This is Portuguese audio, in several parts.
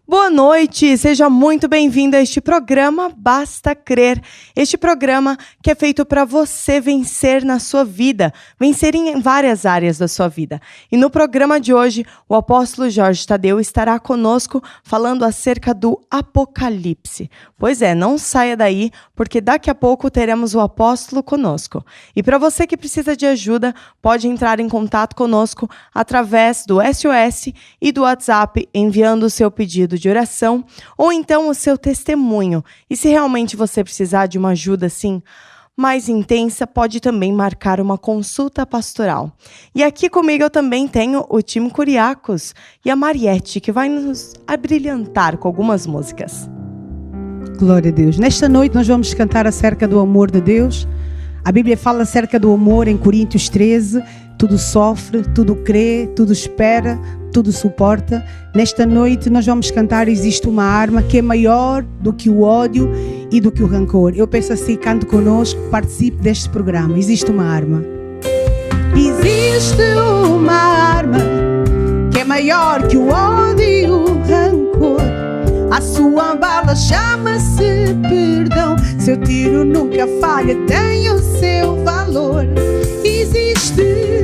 Boa noite, seja muito bem-vindo a este programa Basta Crer. Este programa que é feito para você vencer na sua vida, vencer em várias áreas da sua vida. E no programa de hoje, o apóstolo Jorge Tadeu estará conosco falando acerca do Apocalipse. Pois é, não saia daí, porque daqui a pouco teremos o apóstolo conosco. E para você que precisa de ajuda, pode entrar em contato conosco através do SOS e do WhatsApp, enviando o seu pedido de oração ou então o seu testemunho. E se realmente você precisar de uma ajuda assim mais intensa, pode também marcar uma consulta pastoral. E aqui comigo eu também tenho o Tim Curiacos e a Mariette, que vai nos abrilhantar com algumas músicas. Glória a Deus. Nesta noite nós vamos cantar acerca do amor de Deus. A Bíblia fala acerca do amor em Coríntios 13. Tudo sofre, tudo crê, tudo espera, tudo suporta. Nesta noite nós vamos cantar Existe uma arma que é maior do que o ódio e do que o rancor. Eu peço assim, cante conosco, participe deste programa. Existe uma arma. Existe uma arma que é maior que o ódio e o rancor. A sua bala chama-se perdão. Seu tiro nunca falha, tem o seu valor.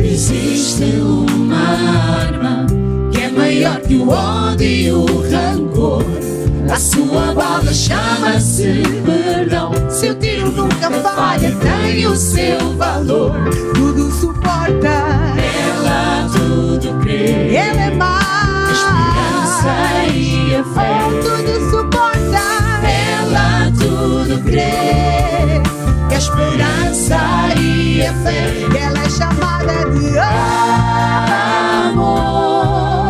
Existe uma arma que é maior que o ódio e o rancor. A sua bala chama-se perdão. Seu tiro nunca falha, tem o seu valor. Tudo suporta, ela tudo crê. Ele é mais. A esperança e a fé. Tudo suporta, ela tudo crê. A esperança e a fé. ela é chamada de amor,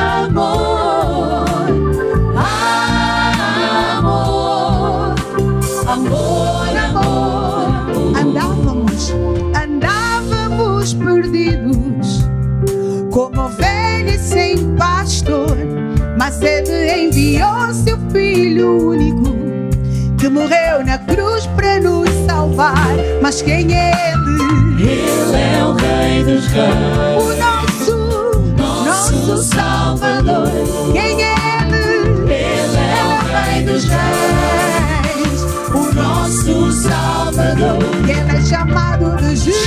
amor, amor, amor, amor. Andávamos perdidos, como ovelhas sem pastor, mas Ele enviou seu Filho único, que morreu na cruz para nos salvar. Mas quem é Ele? Ele é o Rei dos Reis, O nosso Salvador. Quem é Ele? Ele é o Rei dos Reis, o nosso Salvador. Ele é chamado de Jesus,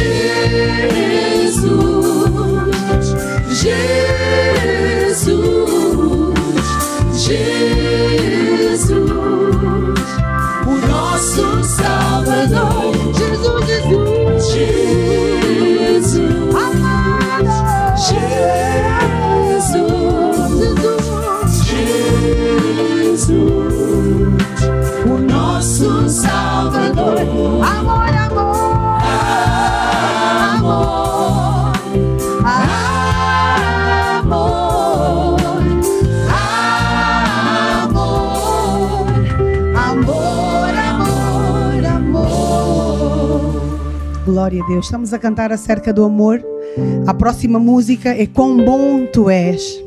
Jesus, Jesus, o nosso Salvador. Jesus, Jesus, Jesus, amado. Jesus, o nosso Salvador. Amor, amor, Amor, amor, amor, amor, amor. Glória a Deus. Estamos a cantar acerca do amor. A próxima música é Quão Bom Tu És.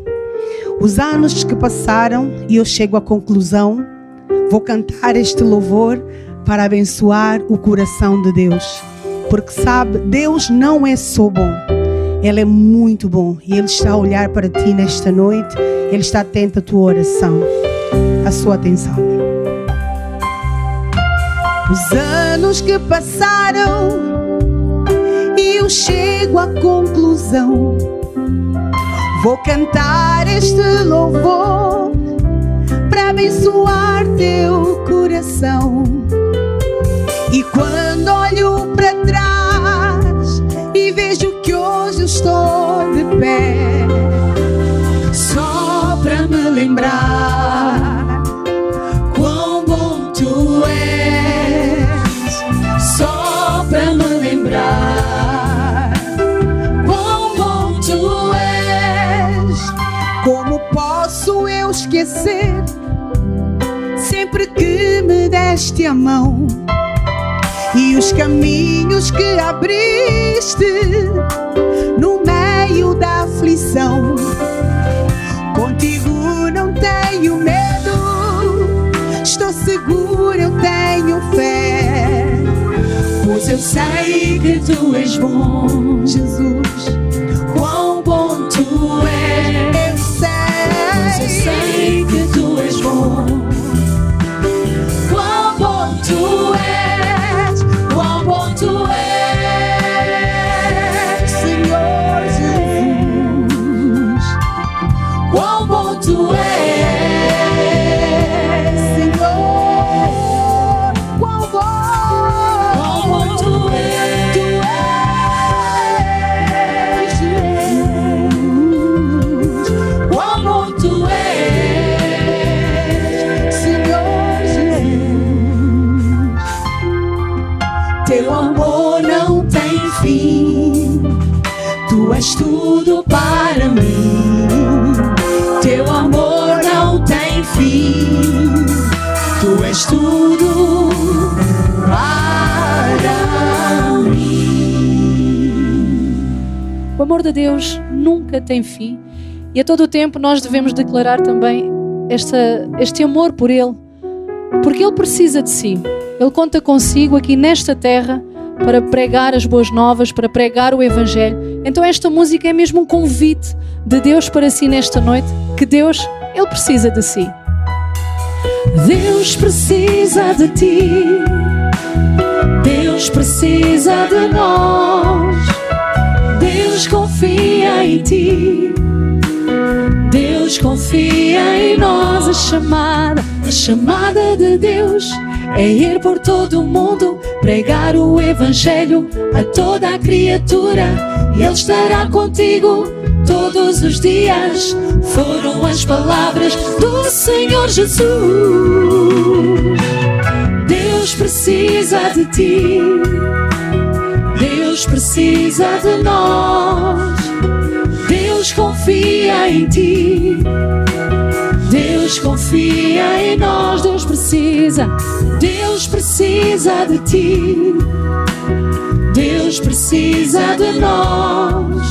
Os anos que passaram e eu chego à conclusão, vou cantar este louvor para abençoar o coração de Deus. Porque sabe, Deus não é só bom, Ele é muito bom. E Ele está a olhar para ti nesta noite. Ele está atento à tua oração, à sua atenção. Os anos que passaram e eu chego à conclusão, vou cantar este louvor para abençoar teu coração. E quando olho para trás e vejo que hoje eu estou de pé, Só para me lembrar quão bom tu és. Só para me lembrar quão bom tu és. como posso eu esquecer sempre que me deste a mão e os caminhos que abriste no meio da aflição? Contigo não tenho medo, estou segura, eu tenho fé, Pois eu sei que tu és bom. Jesus. Quão bom tu és. Eu sei Tu és, Senhor, quão bom Tu és, Jesus, quão bom Tu és, Senhor Jesus. Teu amor não tem fim, Tu és tudo para mim. Teu amor não tem fim, Tu és tudo para mim. O amor de Deus nunca tem fim e a todo o tempo nós devemos declarar também este amor por Ele, porque Ele precisa de si. Ele conta consigo aqui nesta terra para pregar as boas novas, para pregar o Evangelho. Então esta música é mesmo um convite de Deus para si nesta noite, que Deus, Ele precisa de si. Deus precisa de ti, Deus precisa de nós, Deus confia em ti, Deus confia em nós. A chamada de Deus é ir por todo o mundo, pregar o Evangelho a toda a criatura, e Ele estará contigo todos os dias. Foram as palavras do Senhor Jesus. Deus precisa de ti, Deus precisa de nós, Deus confia em ti, Deus confia em nós. Deus precisa de ti, Deus precisa de nós,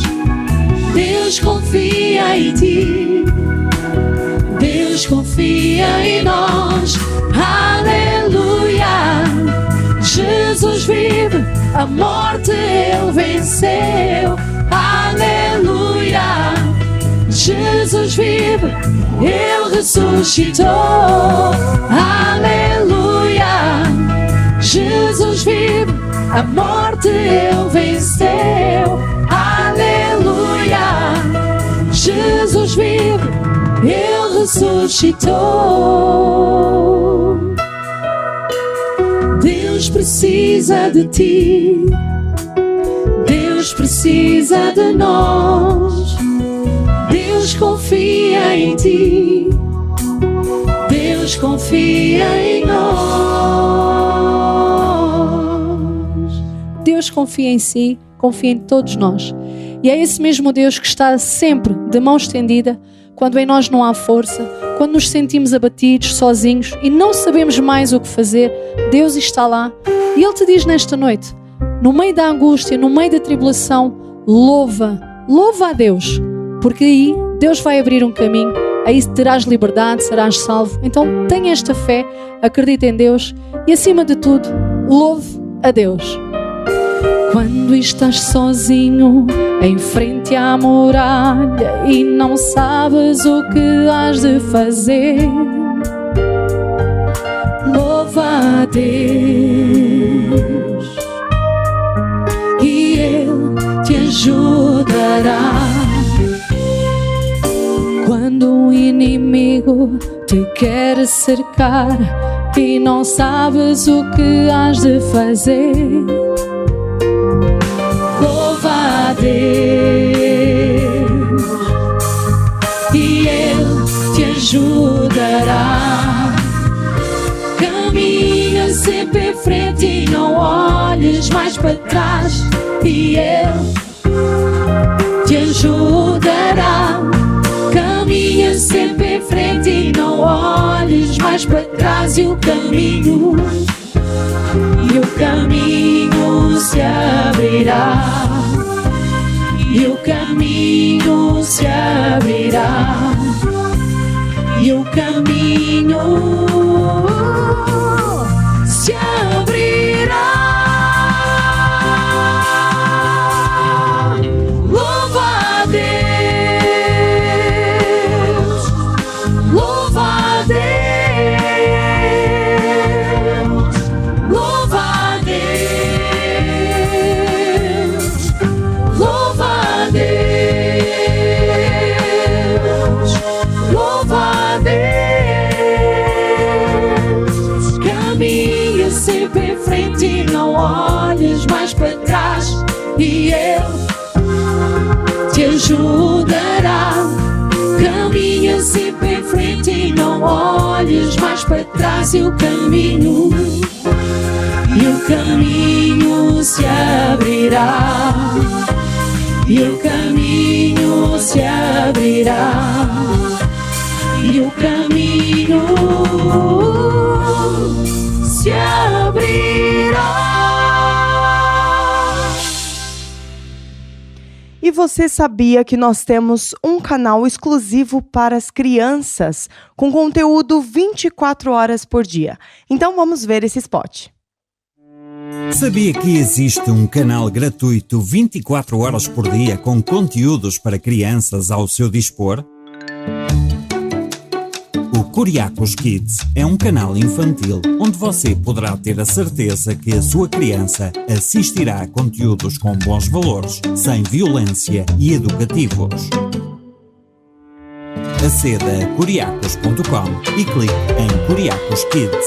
Deus confia em ti, Deus confia em nós. Aleluia, Jesus vive, a morte Ele venceu. Aleluia, Jesus vive, Ele ressuscitou. Aleluia, Jesus vive, a morte Ele venceu. Aleluia, Jesus vive, Ele ressuscitou. Deus precisa de ti, Deus precisa de nós, Deus confia em ti, Deus confia em nós. Deus confia em si, confia em todos nós. E é esse mesmo Deus que está sempre de mão estendida quando em nós não há força, quando nos sentimos abatidos, sozinhos e não sabemos mais o que fazer. Deus está lá e Ele te diz nesta noite, no meio da angústia, no meio da tribulação, louva a Deus, porque aí Deus vai abrir um caminho, aí terás liberdade, serás salvo. Então tenha esta fé, acredita em Deus e acima de tudo, louve a Deus. Quando estás sozinho em frente à muralha e não sabes o que has de fazer, louva a Deus e Ele te ajudará. Quando o inimigo te quer cercar e não sabes o que has de fazer, louva a Deus e Ele te ajudará. Caminha sempre em frente e não olhes mais para trás, e Ele te ajudará. Caminha sempre em frente e não olhes mais para trás, e o caminho se abrirá, e o caminho se abrirá, e o caminho se abrirá. Louva a Deus, louva a Deus, louva a Deus, louva a Deus, louva ajudará. Caminha sempre em frente e não olhes mais para trás. E o caminho se abrirá. E o caminho se abrirá. E o caminho se abrirá. E você sabia que nós temos um canal exclusivo para as crianças, com conteúdo 24 horas por dia? Então vamos ver esse spot. Sabia que existe um canal gratuito 24 horas por dia com conteúdos para crianças ao seu dispor? O Curiacos Kids é um canal infantil onde você poderá ter a certeza que a sua criança assistirá a conteúdos com bons valores, sem violência e educativos. Aceda a curiacos.com e clique em Curiacos Kids.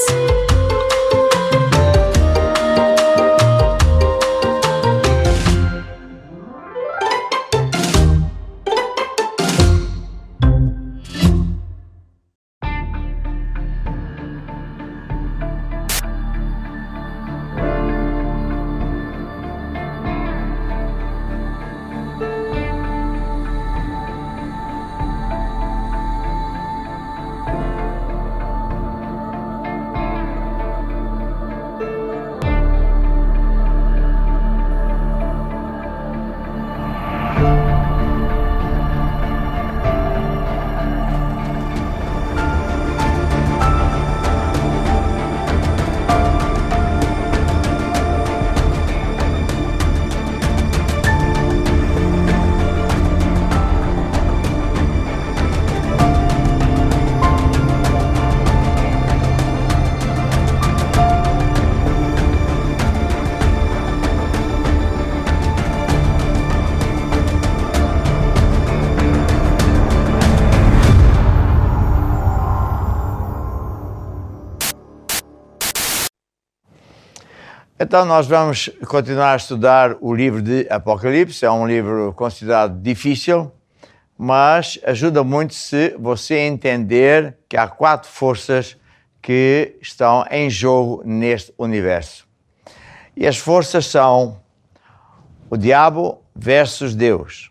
Então nós vamos continuar a estudar o livro de Apocalipse. É um livro considerado difícil, mas ajuda muito se você entender que há 4 forças que estão em jogo neste universo. E as forças são o diabo versus Deus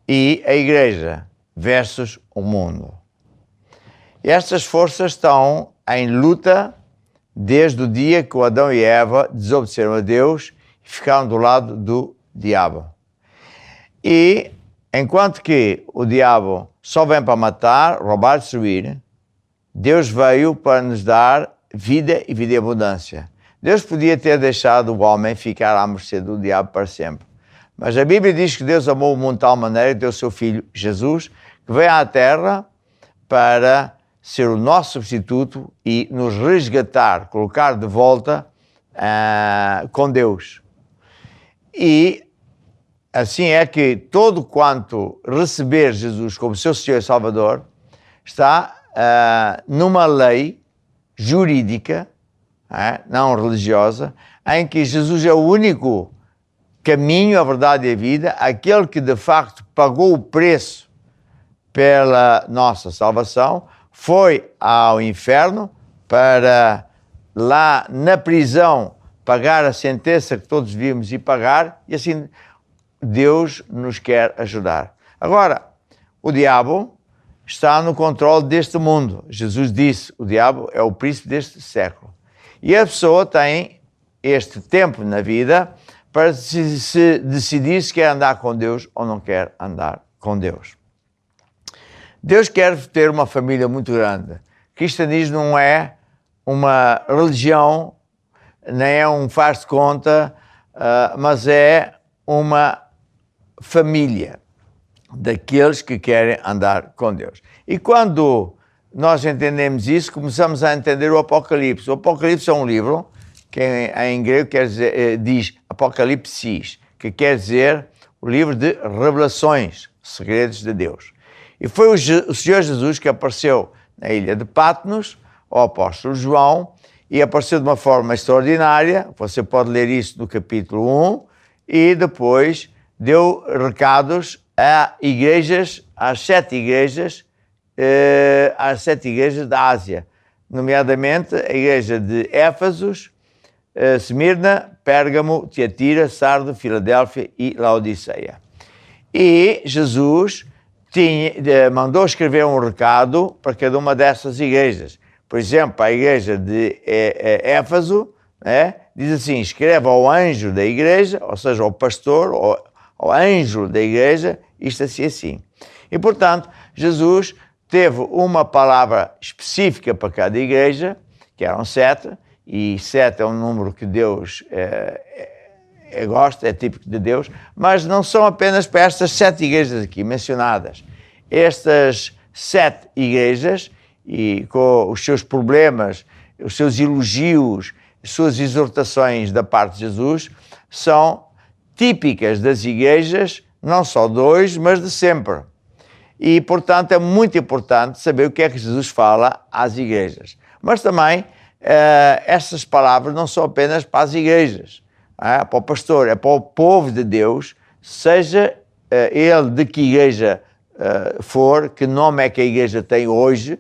e a igreja versus o mundo. E estas forças estão em luta desde o dia que o Adão e Eva desobedeceram a Deus e ficaram do lado do diabo. E enquanto que o diabo só vem para matar, roubar, destruir, Deus veio para nos dar vida e vida em abundância. Deus podia ter deixado o homem ficar à mercê do diabo para sempre. Mas a Bíblia diz que Deus amou o mundo de tal maneira que deu o seu Filho Jesus, que veio à Terra para ser o nosso substituto e nos resgatar, colocar de volta com Deus. E assim é que todo quanto receber Jesus como seu Senhor e Salvador está numa lei jurídica, não religiosa, em que Jesus é o único caminho, a verdade e a vida, aquele que de facto pagou o preço pela nossa salvação, foi ao inferno para lá na prisão pagar a sentença que todos devíamos ir pagar, e assim Deus nos quer ajudar. Agora, o diabo está no controle deste mundo. Jesus disse, o diabo é o príncipe deste século. E a pessoa tem este tempo na vida para se decidir se quer andar com Deus ou não quer andar com Deus. Deus quer ter uma família muito grande. O cristianismo não é uma religião, nem é um faz de conta, mas é uma família daqueles que querem andar com Deus. E quando nós entendemos isso, começamos a entender o Apocalipse. O Apocalipse é um livro que em grego quer dizer, diz Apocalipsis, que quer dizer o livro de revelações, segredos de Deus. E foi o Senhor Jesus que apareceu na ilha de Patmos, ao apóstolo João, e apareceu de uma forma extraordinária. Você pode ler isso no capítulo 1, e depois deu recados às 7 igrejas da Ásia, nomeadamente a igreja de Éfesos, Esmirna, Pérgamo, Tiatira, Sardo, Filadélfia e Laodiceia. E Jesus mandou escrever um recado para cada uma dessas igrejas. Por exemplo, a igreja de Éfeso, diz assim: escreva ao anjo da igreja, ou seja, ao pastor, ao anjo da igreja, isto assim. E, portanto, Jesus teve uma palavra específica para cada igreja, que eram 7, e 7 é um número que Deus gosta, é típico de Deus, mas não são apenas para estas 7 igrejas aqui mencionadas. Estas 7 igrejas, e com os seus problemas, os seus elogios, as suas exortações da parte de Jesus, são típicas das igrejas, não só de hoje, mas de sempre. E, portanto, é muito importante saber o que é que Jesus fala às igrejas. Mas também, estas palavras não são apenas para as igrejas, para o pastor, é para o povo de Deus, seja ele de que igreja for, que nome é que a igreja tem hoje,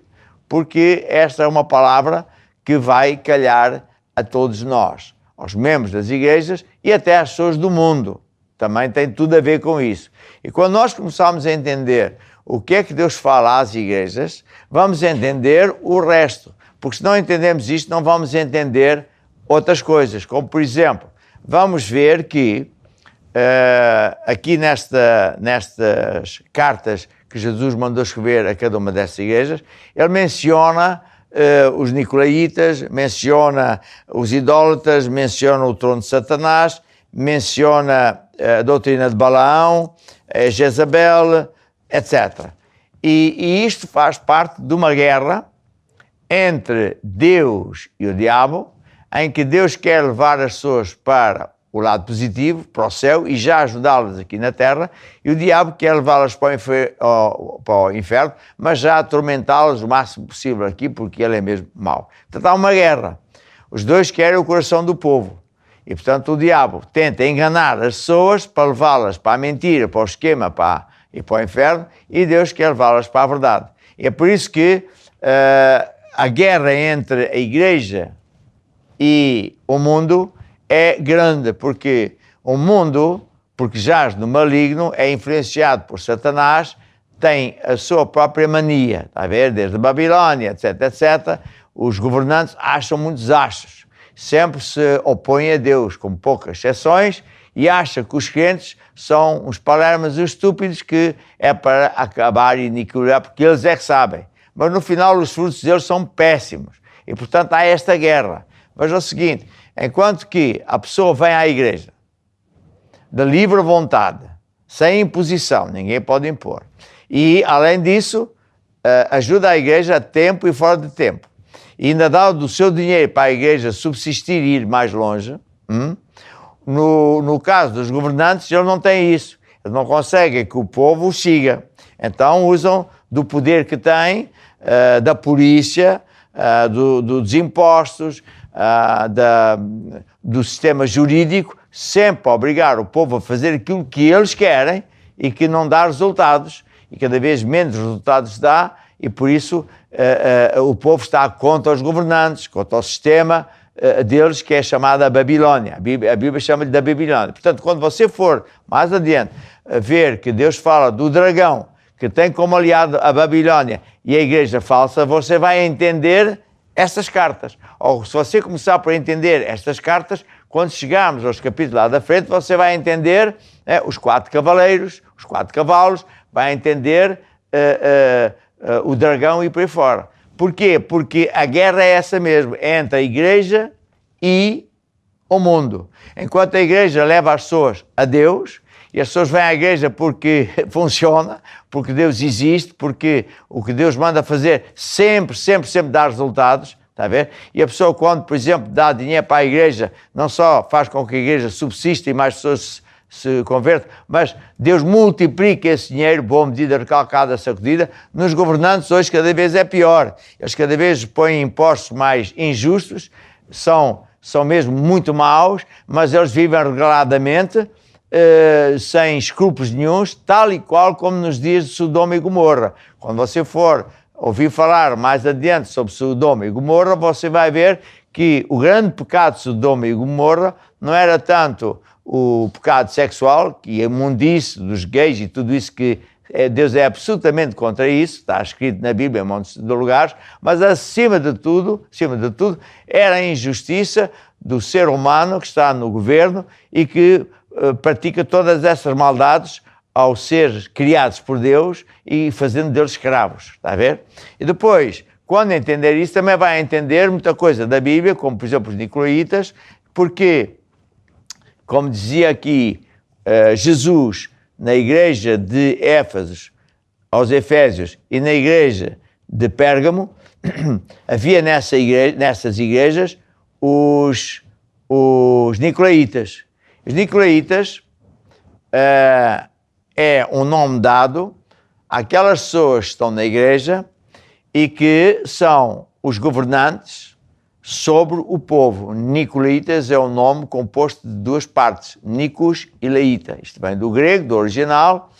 porque esta é uma palavra que vai calhar a todos nós, aos membros das igrejas e até às pessoas do mundo. Também tem tudo a ver com isso. E quando nós começarmos a entender o que é que Deus fala às igrejas, vamos entender o resto. Porque se não entendemos isto, não vamos entender outras coisas. Como, por exemplo, vamos ver que aqui nestas cartas que Jesus mandou escrever a cada uma dessas igrejas, ele menciona os nicolaítas, menciona os idólatras, menciona o trono de Satanás, menciona a doutrina de Balaão, Jezabel, etc. E isto faz parte de uma guerra entre Deus e o diabo, em que Deus quer levar as pessoas para o lado positivo, para o céu, e já ajudá-las aqui na terra, e o diabo quer levá-las para o inferno, mas já atormentá-las o máximo possível aqui, porque ele é mesmo mau. Portanto, há uma guerra. Os dois querem o coração do povo. E, portanto, o diabo tenta enganar as pessoas para levá-las para a mentira, para o esquema e para o inferno, e Deus quer levá-las para a verdade. E é por isso que a guerra entre a igreja e o mundo é grande, porque o mundo, porque jaz no maligno, é influenciado por Satanás, tem a sua própria mania, está a ver? Desde a Babilónia, etc, etc, os governantes acham muitos achos, sempre se opõem a Deus, com poucas exceções, e acham que os crentes são uns palermas estúpidos que é para acabar e aniquilar, porque eles é que sabem. Mas no final os frutos deles são péssimos. E portanto há esta guerra. Veja o seguinte, enquanto que a pessoa vem à igreja de livre vontade, sem imposição, ninguém pode impor, e além disso ajuda a igreja a tempo e fora de tempo, e ainda dá do seu dinheiro para a igreja subsistir e ir mais longe, no caso dos governantes, eles não têm isso, eles não conseguem que o povo os siga, então usam do poder que têm, da polícia, dos impostos, do sistema jurídico, sempre a obrigar o povo a fazer aquilo que eles querem e que não dá resultados, e cada vez menos resultados dá, e por isso o povo está contra os governantes, contra o sistema deles, que é chamada Babilónia. A Bíblia chama-lhe da Babilónia. Portanto, quando você for mais adiante ver que Deus fala do dragão, que tem como aliado a Babilónia e a igreja falsa, você vai entender estas cartas. Ou se você começar por entender estas cartas, quando chegarmos aos capítulos lá da frente, você vai entender os 4 cavaleiros, os 4 cavalos, vai entender o dragão e por aí fora. Porquê? Porque a guerra é essa mesmo, entre a igreja e o mundo. Enquanto a igreja leva as pessoas a Deus, e as pessoas vêm à igreja porque funciona, porque Deus existe, porque o que Deus manda fazer sempre dá resultados, está a ver? E a pessoa, quando, por exemplo, dá dinheiro para a igreja, não só faz com que a igreja subsista e mais pessoas se convertam, mas Deus multiplica esse dinheiro, boa medida, recalcada, sacudida. Nos governantes hoje cada vez é pior. Eles cada vez põem impostos mais injustos, são mesmo muito maus, mas eles vivem regaladamente, sem escrúpulos nenhuns, tal e qual como nos dias de Sodoma e Gomorra. Quando você for ouvir falar mais adiante sobre Sodoma e Gomorra, você vai ver que o grande pecado de Sodoma e Gomorra não era tanto o pecado sexual, que a imundice dos gays e tudo isso, que Deus é absolutamente contra isso, está escrito na Bíblia em montes de lugares, mas acima de tudo, era a injustiça do ser humano que está no governo e que pratica todas essas maldades ao ser criados por Deus e fazendo deles escravos, está a ver? E depois, quando entender isso, também vai entender muita coisa da Bíblia, como por exemplo os nicolaítas, porque, como dizia aqui Jesus na igreja de Éfeso, aos Efésios, e na igreja de Pérgamo, havia nessas igrejas os nicolaítas. Os nicolaítas é um nome dado àquelas pessoas que estão na igreja e que são os governantes sobre o povo. Nicolaitas é um nome composto de duas partes, Nikos e Laíta. Isto vem do grego, do original,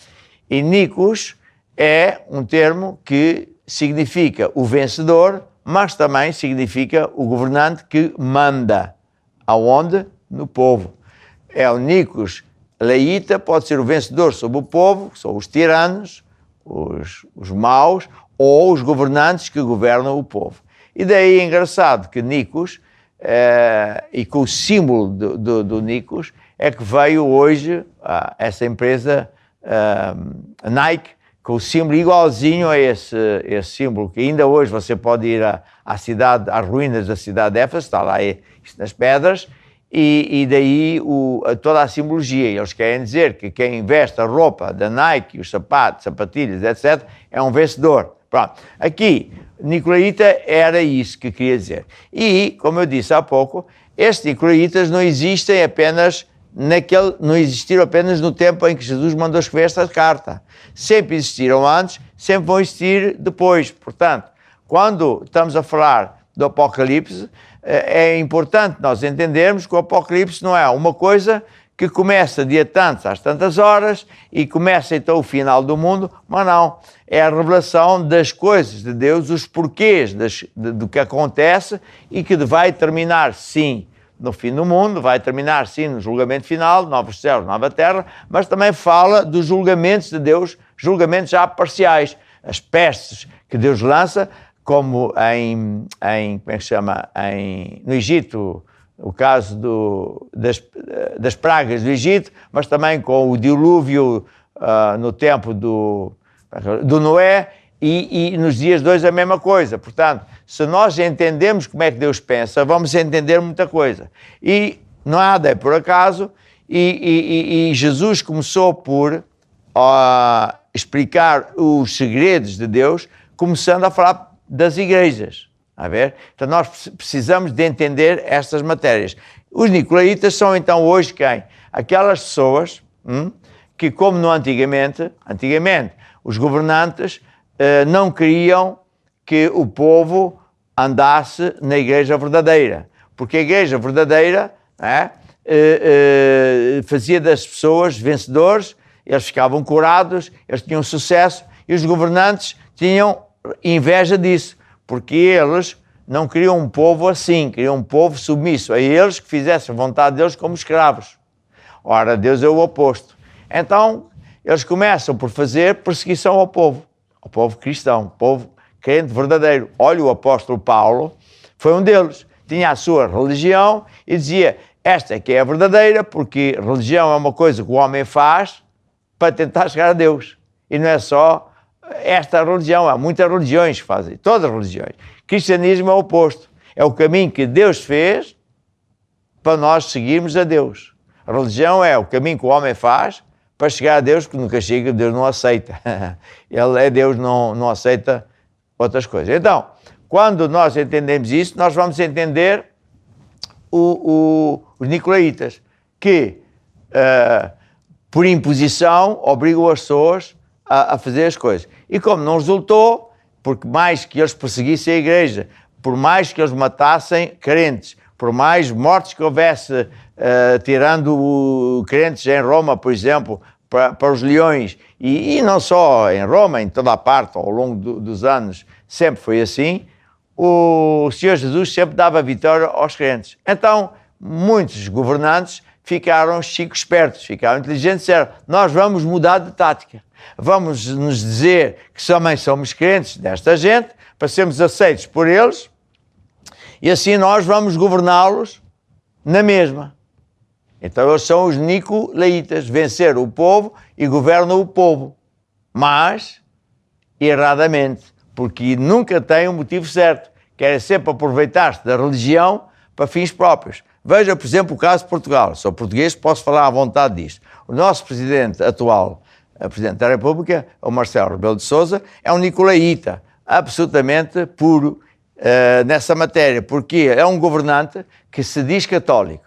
e Nikos é um termo que significa o vencedor, mas também significa o governante que manda. Aonde? No povo. É o Nikos Laíta, pode ser o vencedor sobre o povo, que são os tiranos, os maus, ou os governantes que governam o povo. E daí é engraçado que Nikos, e com o símbolo do Nikos, é que veio hoje essa empresa Nike, com o símbolo igualzinho a esse símbolo, que ainda hoje você pode ir à cidade, às ruínas da cidade de Éfeso, está lá isto nas pedras, e daí toda a simbologia. Eles querem dizer que quem veste a roupa da Nike, os sapatos, sapatilhas, etc., é um vencedor. Pronto. Aqui, Nicolaíta era isso que queria dizer. E, como eu disse há pouco, estes Nicolaitas não existem apenas não existiram apenas no tempo em que Jesus mandou escrever esta carta. Sempre existiram antes, sempre vão existir depois. Portanto, quando estamos a falar do Apocalipse, é importante nós entendermos que o Apocalipse não é uma coisa que começa dia tantos às tantas horas e começa então o final do mundo, mas não. É a revelação das coisas de Deus, os porquês do que acontece e que vai terminar, sim, no fim do mundo, vai terminar, sim, no julgamento final, novos céus, nova terra, mas também fala dos julgamentos de Deus, julgamentos já parciais, as pestes que Deus lança, como como é que se chama, no Egito, o caso das pragas do Egito, mas também com o dilúvio no tempo do Noé, e nos dias de hoje a mesma coisa. Portanto, se nós entendemos como é que Deus pensa, vamos entender muita coisa. E nada é por acaso, e Jesus começou por explicar os segredos de Deus, começando a falar das igrejas. A ver? Então nós precisamos de entender estas matérias. Os nicolaítas são então hoje quem? Aquelas pessoas que, como no antigamente os governantes não queriam que o povo andasse na igreja verdadeira, porque a igreja verdadeira fazia das pessoas vencedores, eles ficavam curados, eles tinham sucesso, e os governantes tinham inveja disso, porque eles não queriam um povo assim, queriam um povo submisso a eles, que fizessem a vontade deles como escravos. Ora, Deus é o oposto. Então, eles começam por fazer perseguição ao povo cristão, povo crente verdadeiro. Olha, o apóstolo Paulo foi um deles. Tinha a sua religião e dizia, esta é que é a verdadeira, porque religião é uma coisa que o homem faz para tentar chegar a Deus. E não é só esta religião, há muitas religiões que fazem, todas as religiões. Cristianismo é o oposto. É o caminho que Deus fez para nós seguirmos a Deus. A religião é o caminho que o homem faz para chegar a Deus, que nunca chega, Deus não aceita. Ele é Deus, não aceita outras coisas. Então, quando nós entendemos isso, nós vamos entender os nicolaítas, que por imposição obrigam as pessoas a fazer as coisas. E como não resultou, porque mais que eles perseguissem a igreja, por mais que eles matassem crentes, Por mais mortes que houvesse, tirando crentes em Roma, por exemplo, para os leões, e não só em Roma, em toda a parte, ao longo dos anos, sempre foi assim, o Senhor Jesus sempre dava vitória aos crentes. Então, muitos governantes ficaram chico espertos, ficaram inteligentes, disseram, nós vamos mudar de tática, vamos nos dizer que também somos crentes desta gente, para sermos aceitos por eles, e assim nós vamos governá-los na mesma. Então eles são os nicolaítas, venceram o povo e governam o povo, mas erradamente, porque nunca têm um motivo certo, querem sempre aproveitar-se da religião para fins próprios. Veja, por exemplo, o caso de Portugal. Sou português, posso falar à vontade disto. O nosso presidente atual, o presidente da República, o Marcelo Rebelo de Sousa, é um nicolaíta, absolutamente puro nessa matéria, porque é um governante que se diz católico.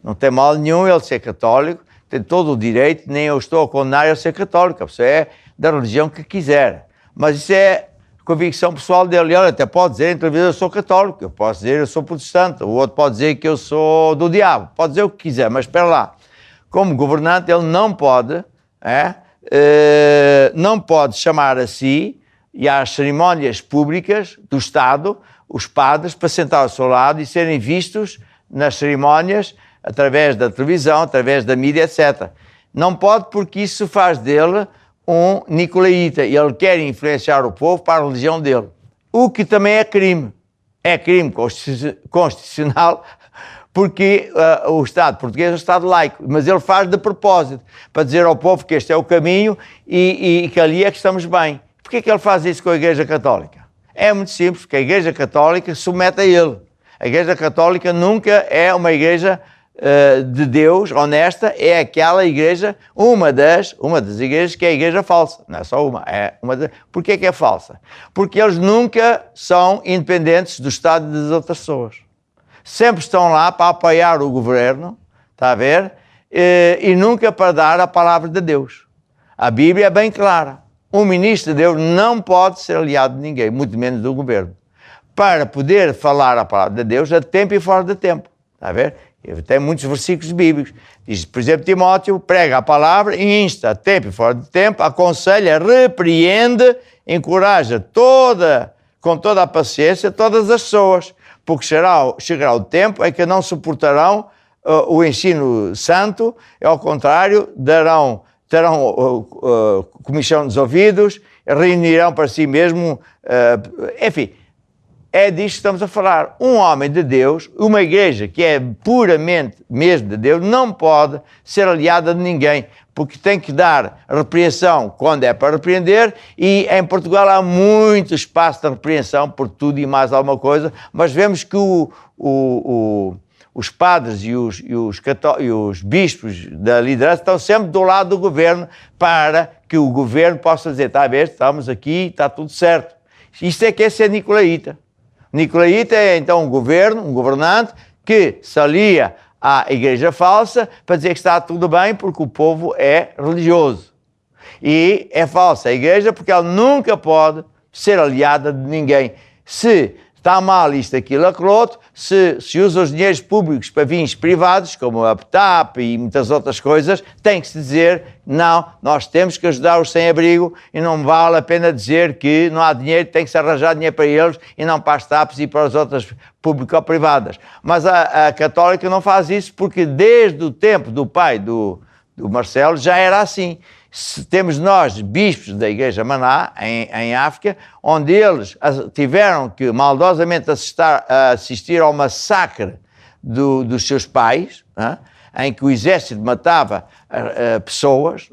Não tem mal nenhum ele ser católico, tem todo o direito, nem eu estou a condenar ele ser católico, a pessoa é da religião que quiser. Mas isso é convicção pessoal dele. Ele até pode dizer em televisão, eu sou católico, eu posso dizer eu sou protestante, o outro pode dizer que eu sou do diabo, pode dizer o que quiser, mas espera lá. Como governante ele não pode, não pode chamar a si e às cerimónias públicas do Estado os padres para sentar ao seu lado e serem vistos nas cerimónias através da televisão, através da mídia, etc. Não pode porque isso faz dele um nicolaíta e ele quer influenciar o povo para a religião dele. O que também é crime. É crime constitucional porque o Estado português é um Estado laico, mas ele faz de propósito, para dizer ao povo que este é o caminho e que ali é que estamos bem. Porquê que ele faz isso com a Igreja Católica? É muito simples, porque a Igreja Católica se submete a ele. A Igreja Católica nunca é uma igreja de Deus honesta, é aquela igreja, uma das igrejas que é a igreja falsa. Não é só uma, é uma das... Porquê que é falsa? Porque eles nunca são independentes do Estado e das outras pessoas. Sempre estão lá para apoiar o governo, está a ver? E nunca para dar a palavra de Deus. A Bíblia é bem clara. Um ministro de Deus não pode ser aliado de ninguém, muito menos do governo. Para poder falar a palavra de Deus a tempo e fora de tempo. Está a ver? Tem muitos versículos bíblicos. Diz, por exemplo, Timóteo prega a palavra e insta a tempo e fora de tempo, aconselha, repreende, encoraja com toda a paciência todas as pessoas, porque chegará o tempo em que não suportarão o ensino santo, e ao contrário, terão comichão dos ouvidos, reunirão para si mesmo, enfim, é disto que estamos a falar. Um homem de Deus, uma igreja que é puramente mesmo de Deus, não pode ser aliada de ninguém, porque tem que dar repreensão quando é para repreender, e em Portugal há muito espaço de repreensão por tudo e mais alguma coisa, mas vemos que os padres e os bispos da liderança estão sempre do lado do governo para que o governo possa dizer, está a ver, estamos aqui, está tudo certo. Isto é que é ser nicolaíta. Nicolaíta é então um governante que se alia à igreja falsa para dizer que está tudo bem porque o povo é religioso. E é falsa a igreja porque ela nunca pode ser aliada de ninguém. Se está mal isto, aquilo, aquilo outro, se usa os dinheiros públicos para fins privados, como a TAP e muitas outras coisas, tem que se dizer, não, nós temos que ajudar os sem-abrigo e não vale a pena dizer que não há dinheiro, tem que se arranjar dinheiro para eles e não para as TAPs e para as outras público-privadas. Mas a Católica não faz isso porque desde o tempo do pai do Marcelo já era assim. Temos nós, bispos da Igreja Maná, em África, onde eles tiveram que maldosamente assistir ao massacre dos seus pais, em que o exército matava pessoas,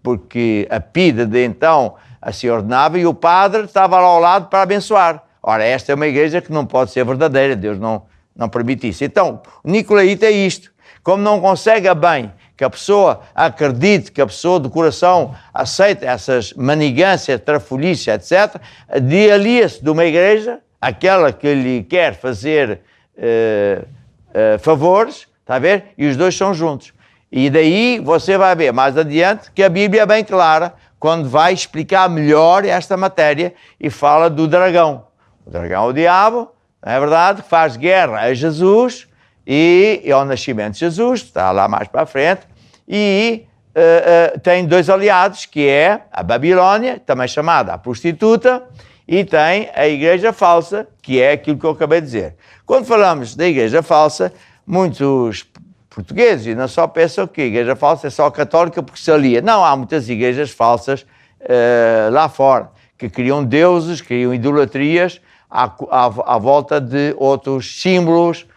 porque a pida de então se ordenava e o padre estava lá ao lado para abençoar. Ora, esta é uma igreja que não pode ser verdadeira, Deus não permite isso. Então, o nicolaíta é isto. Como não consegue bem que a pessoa acredite, que a pessoa do coração aceita essas manigâncias, trafolhice, etc., alia-se de uma igreja, aquela que lhe quer fazer favores, está a ver? E os dois são juntos. E daí você vai ver mais adiante que a Bíblia é bem clara quando vai explicar melhor esta matéria e fala do dragão. O dragão é o diabo, não é verdade? Faz guerra a Jesus e é o nascimento de Jesus, está lá mais para a frente, e tem dois aliados, que é a Babilónia, também chamada a prostituta, e tem a igreja falsa, que é aquilo que eu acabei de dizer. Quando falamos da igreja falsa, muitos portugueses, e não só, pensam que a igreja falsa é só católica porque se alia. Não, há muitas igrejas falsas lá fora, que criam deuses, criam idolatrias à volta de outros símbolos,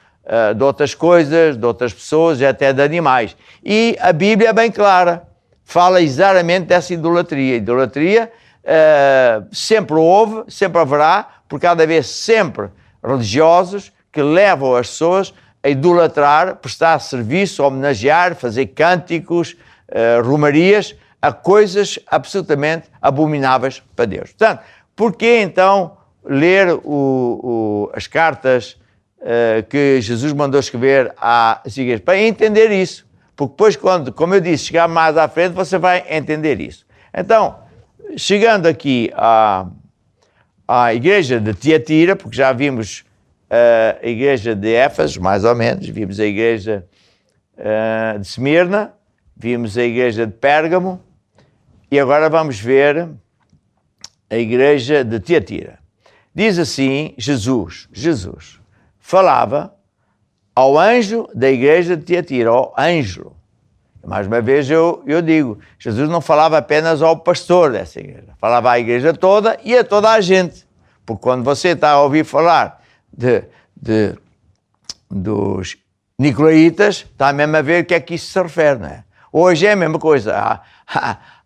de outras coisas, de outras pessoas e até de animais. E a Bíblia é bem clara, fala exatamente dessa idolatria. Idolatria sempre houve, sempre haverá, porque há de haver sempre religiosos que levam as pessoas a idolatrar, prestar serviço, homenagear, fazer cânticos, romarias, a coisas absolutamente abomináveis para Deus. Portanto, porquê então ler as cartas que Jesus mandou escrever às igrejas? Para entender isso. Porque depois, quando, como eu disse, chegar mais à frente, você vai entender isso. Então, chegando aqui à igreja de Tiatira, porque já vimos a igreja de Éfeso, mais ou menos, vimos a igreja de Esmirna, vimos a igreja de Pérgamo, e agora vamos ver a igreja de Tiatira. Diz assim, Jesus falava ao anjo da igreja de Tiatira, ao anjo. Mais uma vez eu digo, Jesus não falava apenas ao pastor dessa igreja, falava à igreja toda e a toda a gente. Porque quando você está a ouvir falar dos nicolaítas, está mesmo a ver o que é que isso se refere, não é? Hoje é a mesma coisa.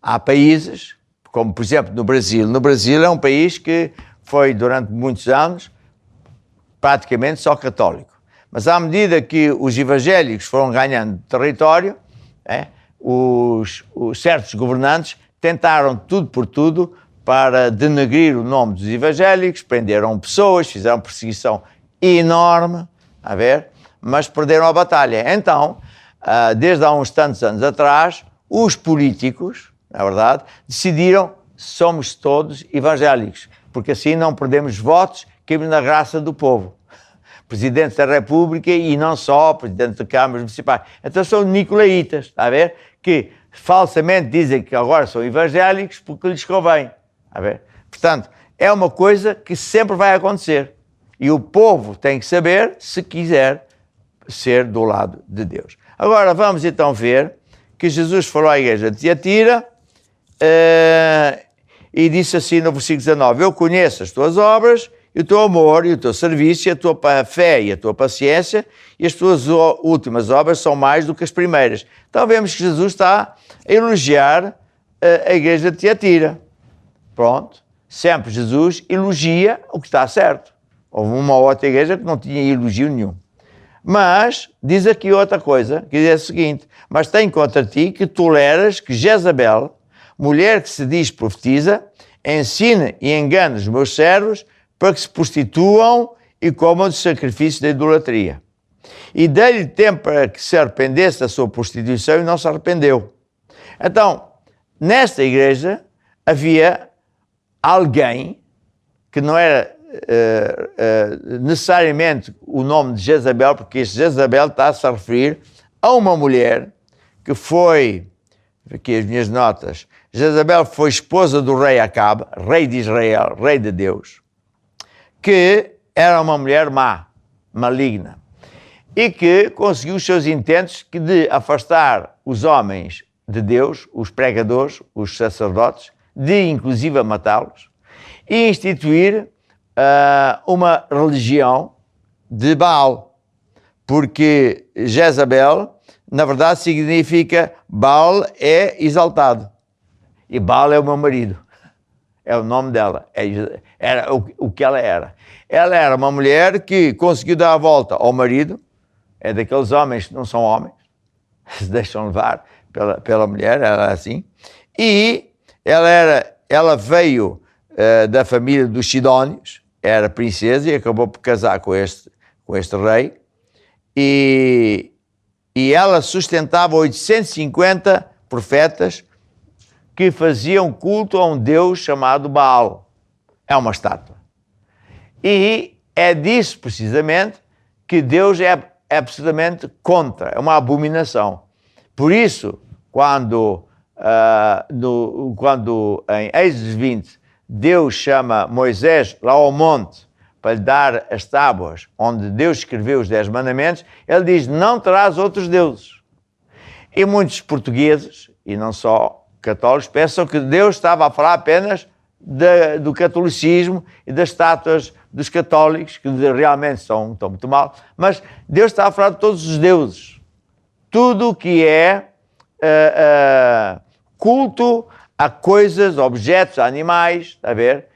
Há países, como por exemplo no Brasil. No Brasil é um país que foi durante muitos anos praticamente só católico. Mas à medida que os evangélicos foram ganhando território, os certos governantes tentaram tudo por tudo para denegrir o nome dos evangélicos, prenderam pessoas, fizeram perseguição enorme, mas perderam a batalha. Então, desde há uns tantos anos atrás, os políticos, na verdade, decidiram somos todos evangélicos, porque assim não perdemos votos, caímos na graça do povo. Presidente da República e não só, Presidente de câmaras municipais. Então são nicolaítas, está a ver? Que falsamente dizem que agora são evangélicos porque lhes convém, está a ver? Portanto, é uma coisa que sempre vai acontecer. E o povo tem que saber se quiser ser do lado de Deus. Agora vamos então ver que Jesus falou à igreja de Tiatira e disse assim no versículo 19: eu conheço as tuas obras, e o teu amor, e o teu serviço, e a tua fé, e a tua paciência, e as tuas últimas obras são mais do que as primeiras. Então vemos que Jesus está a elogiar a igreja de Tiatira. Pronto. Sempre Jesus elogia o que está certo. Houve uma outra igreja que não tinha elogio nenhum. Mas diz aqui outra coisa, que diz o seguinte: mas tem contra ti que toleras que Jezabel, mulher que se diz profetiza, ensina e engana os meus servos para que se prostituam e comam de sacrifícios da idolatria. E dei-lhe tempo para que se arrependesse da sua prostituição e não se arrependeu. Então, nesta igreja havia alguém que não era necessariamente o nome de Jezabel, porque este Jezabel está-se a referir a uma mulher que foi, aqui as minhas notas, Jezabel foi esposa do rei Acabe, rei de Israel, rei de Deus, que era uma mulher má, maligna, e que conseguiu os seus intentos de afastar os homens de Deus, os pregadores, os sacerdotes, de inclusive matá-los, e instituir uma religião de Baal, porque Jezabel, na verdade, significa Baal é exaltado, e Baal é o meu marido. É o nome dela, era o que ela era. Ela era uma mulher que conseguiu dar a volta ao marido, é daqueles homens que não são homens, se deixam levar pela mulher, ela era assim, e ela veio da família dos Sidónios, era princesa e acabou por casar com este rei, e ela sustentava 850 profetas que faziam culto a um Deus chamado Baal. É uma estátua. E é disso, precisamente, que Deus é absolutamente contra, é uma abominação. Por isso, quando em Êxodo 20, Deus chama Moisés lá ao monte para lhe dar as tábuas, onde Deus escreveu os 10 mandamentos, ele diz, não terás outros deuses. E muitos portugueses, e não só católicos, pensam que Deus estava a falar apenas do catolicismo e das estátuas dos católicos, que realmente estão muito mal, mas Deus está a falar de todos os deuses. Tudo o que é culto a coisas, objetos, a animais, está a ver?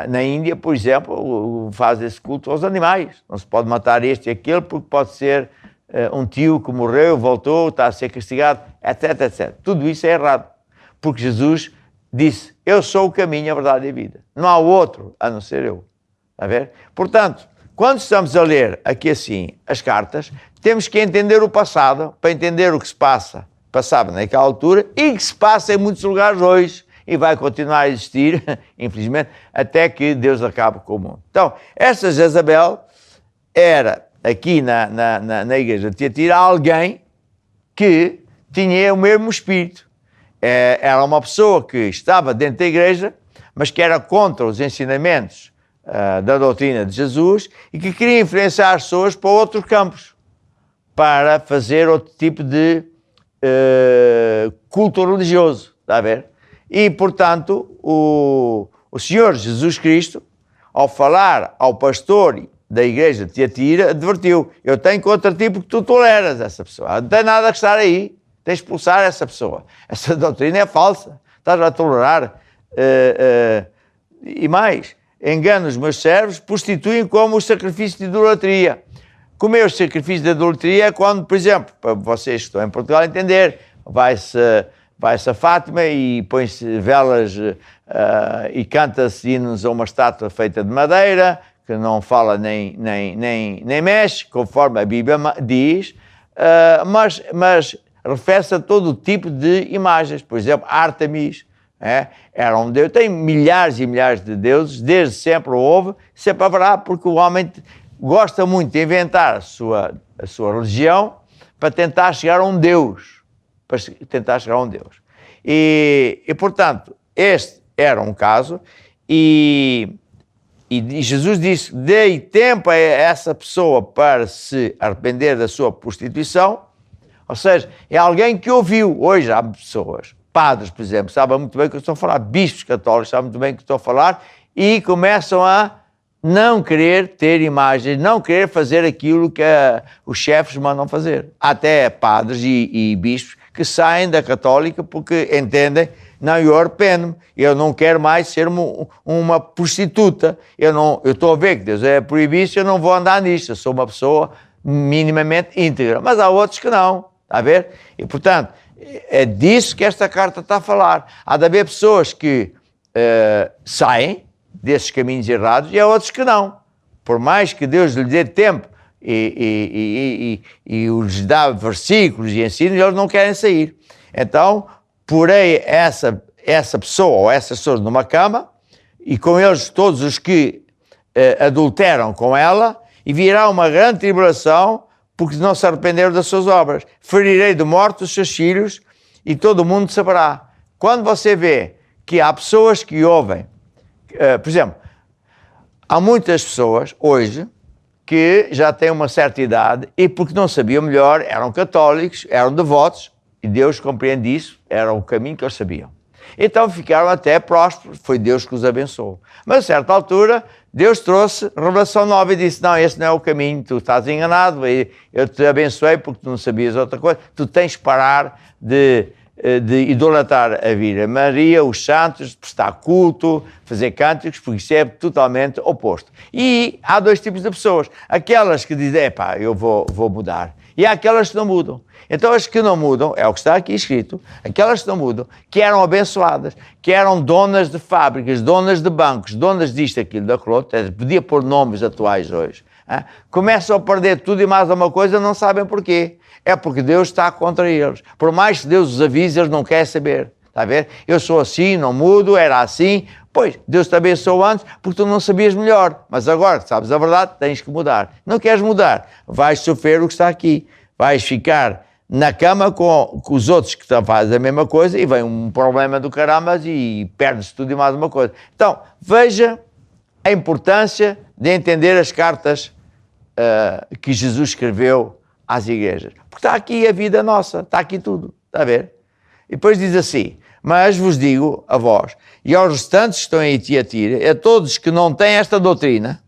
Na Índia, por exemplo, faz esse culto aos animais. Não se pode matar este e aquele, porque pode ser um tio que morreu, voltou, está a ser castigado, etc, etc. Tudo isso é errado, porque Jesus disse, eu sou o caminho, a verdade e a vida. Não há outro a não ser eu. Está a ver? Portanto, quando estamos a ler aqui assim as cartas, temos que entender o passado, para entender o que se passava naquela altura e que se passa em muitos lugares hoje e vai continuar a existir, infelizmente, até que Deus acabe com o mundo. Então, esta Jezabel era, aqui na igreja de Tiatira, alguém que tinha o mesmo espírito. Era uma pessoa que estava dentro da igreja, mas que era contra os ensinamentos da doutrina de Jesus e que queria influenciar as pessoas para outros campos, para fazer outro tipo de culto religioso, está a ver? E, portanto, o Senhor Jesus Cristo, ao falar ao pastor da igreja de Tiatira, advertiu, eu tenho contra ti porque tu toleras essa pessoa, não tem nada que estar aí, tens de expulsar essa pessoa, essa doutrina é falsa, estás a tolerar, e mais, engana os meus servos, prostituem como o sacrifício de idolatria. Comer os sacrifícios de idolatria é quando, por exemplo, para vocês que estão em Portugal entender, vai-se a Fátima e põe-se velas e canta-se hinos a uma estátua feita de madeira, que não fala nem mexe, conforme a Bíblia diz, mas refere-se a todo tipo de imagens. Por exemplo, Ártemis, era um deus, tem milhares e milhares de deuses, desde sempre houve, sempre haverá, porque o homem gosta muito de inventar a sua religião para tentar chegar a um Deus. E portanto, este era um caso, e Jesus disse, dei tempo a essa pessoa para se arrepender da sua prostituição, ou seja, é alguém que ouviu. Hoje há pessoas, padres, por exemplo, sabem muito bem o que eu estou a falar, bispos católicos sabem muito bem o que estou a falar, e começam a não querer ter imagens, não querer fazer aquilo que os chefes mandam fazer. Até padres e bispos que saem da católica porque entendem, não, eu arrependo-me, eu não quero mais ser uma prostituta, eu estou a ver que Deus é proibido, eu não vou andar nisto, eu sou uma pessoa minimamente íntegra. Mas há outros que não, está a ver? E, portanto, é disso que esta carta está a falar. Há de haver pessoas que saem desses caminhos errados e há outros que não. Por mais que Deus lhe dê tempo e lhes dá versículos e ensinos, eles não querem sair. Então, porei essa pessoa ou essas pessoas numa cama e com eles todos os que adulteram com ela, e virá uma grande tribulação porque não se arrependeram das suas obras. Ferirei de morte os seus filhos e todo o mundo saberá. Quando você vê que há pessoas que ouvem, por exemplo, há muitas pessoas hoje que já têm uma certa idade e porque não sabiam melhor, eram católicos, eram devotos, e Deus compreende isso, era o caminho que eles sabiam. Então ficaram até prósperos, foi Deus que os abençoou. Mas a certa altura, Deus trouxe revelação nova e disse, não, esse não é o caminho, tu estás enganado, eu te abençoei porque tu não sabias outra coisa, tu tens que parar de idolatrar a Virgem Maria, os santos, prestar culto, fazer cânticos, porque isso é totalmente oposto. E há dois tipos de pessoas, aquelas que dizem, eu vou mudar, e há aquelas que não mudam. Então as que não mudam, é o que está aqui escrito, aquelas que não mudam, que eram abençoadas, que eram donas de fábricas, donas de bancos, donas disto, aquilo, daquilo outro, podia pôr nomes atuais hoje, começam a perder tudo e mais alguma coisa, não sabem porquê. É porque Deus está contra eles. Por mais que Deus os avise, eles não querem saber. Está a ver? Eu sou assim, não mudo, era assim, Pois, Deus te abençoou antes porque tu não sabias melhor. Mas agora que sabes a verdade, tens que mudar. Não queres mudar, vais sofrer o que está aqui. Vais ficar na cama com os outros que fazem a mesma coisa e vem um problema do caramba e perdes tudo e mais uma coisa. Então, veja a importância de entender as cartas que Jesus escreveu às igrejas. Porque está aqui a vida nossa, está aqui tudo. Está a ver? E depois diz assim: mas vos digo a vós e aos restantes que estão em Tiatira, a todos que não têm esta doutrina,